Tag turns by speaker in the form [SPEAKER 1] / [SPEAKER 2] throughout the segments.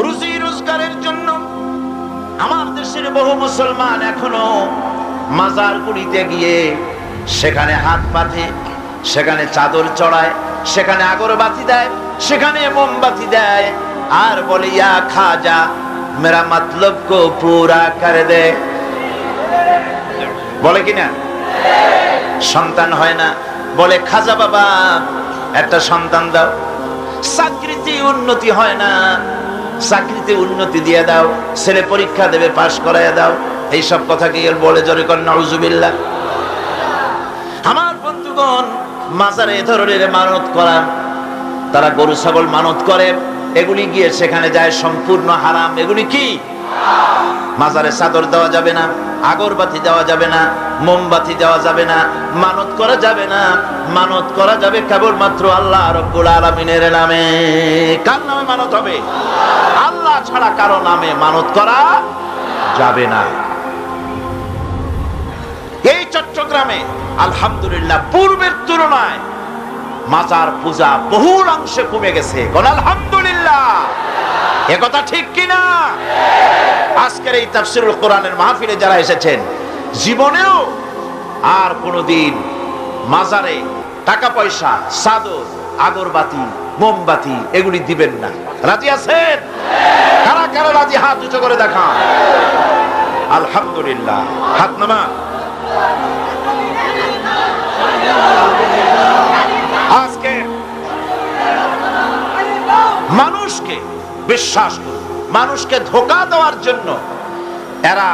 [SPEAKER 1] রুজি রোজগারের জন্য আমার দেশের বহু মুসলমান এখনো মাজারগুলিতে গিয়ে সেখানে হাত পাতে, সেখানে চাদর চড়ায়, সেখানে আগরবাতি দেয়, সেখানে মোমবাতি দেয়, আর বলে ইয়া খাজা মেরা মতলব কো পুরা করে দে। বলে কিনা? সন্তান হয় না, বলে খাজা বাবা একটা সন্তান দাও। চাকরিতে উন্নতি হয় না, চাকরিতে উন্নতি দিয়ে দাও, ছেলে পরীক্ষা দেবে পাশ করাইয়া দাও। এইসব কথা কি বলে? জোরে কর নাউজুবিল্লাহ। আমার বন্ধুগণ, মাজারে এ ধরনের মানত করা, তারা গরু ছাগল মানত করে, এগুলি গিয়ে সেখানে যায় সম্পূর্ণ হারাম। এগুলি কি? মাজারে চাদর দেওয়া যাবে না, আগরবাতি দেওয়া যাবে না, মোমবাতি দেওয়া যাবে না, মানত করা যাবে না। মানত করা যাবে কেবলমাত্র আল্লাহ রাব্বুল আলামিনের নামে। কার নামে মানত হবে? আল্লাহ ছাড়া কারো নামে মানত করা যাবে না। এই চট্টগ্রামে আলহামদুলিল্লাহ পূর্বের তুলনায় মাজার পূজা বহুল অংশে কমে গেছে। কোন আলহামদুলিল্লাহ? একথা ঠিক কিনা? আজকের এই তাফসীরুল কোরআনের মাহফিলে যারা এসেছেন, জীবনেও আর কোনোদিন মাজারে টাকা পয়সা, চাদর, আগরবাতি, মোমবাতি এগুলি দিবেন না। রাজি আছেন? কারা কারা রাজি? হাত উঁচু করে দেখান। আলহামদুলিল্লাহ। হাত নামা। আজকে মানুষকে বিশ্বাস করে, মানুষকে ধোঁকা দেওয়ার জন্য এরা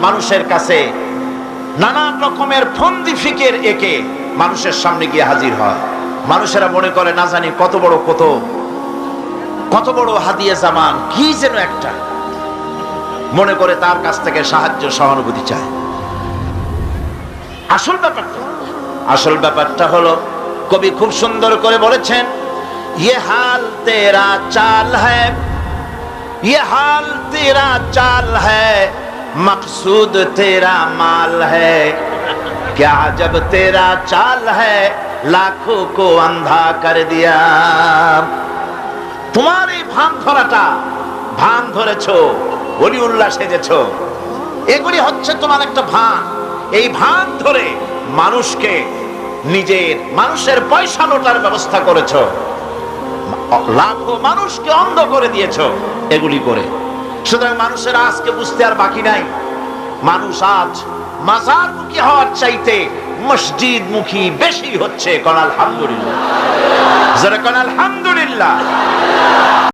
[SPEAKER 1] মানুষের কাছে নানান রকমের ফন্দি ফিকের একে মানুষের সামনে গিয়ে হাজির হয়। মানুষেরা মনে করে না জানি কত বড় হাদিয়া জামান কি যেন একটা, মনে করে তার কাছ থেকে সাহায্য সহানুভূতি চায়। আসল ব্যাপারটা হলো, কবি খুব সুন্দর করে বলেছেন, ये हाल तेरा चाल है, ये हाल तेरा चाल है, मकसूद तेरा माल है, क्या जब तेरा चाल है लाखों को अंधा कर दिया। তোমার এই ভান ধরাটা, ভান ধরেছো, ওলিউল্লাহ সেজেছো, এগুলি হচ্ছে তোমার একটা ভান। এই ভান ধরে মানুষের পয়সা লোটার ব্যবস্থা করেছো, লাখো মানুষকে অন্ধ করে দিয়েছো এগুলি করে। সুতরাং মানুষের আজকে বুঝতে আর বাকি নাই। মানুষ আজ মাজার মুখী হওয়ার চাইতে মসজিদ মুখী বেশি হচ্ছে। কোন আলহামদুলিল্লাহ? যারা কোন আলহামদুলিল্লাহ।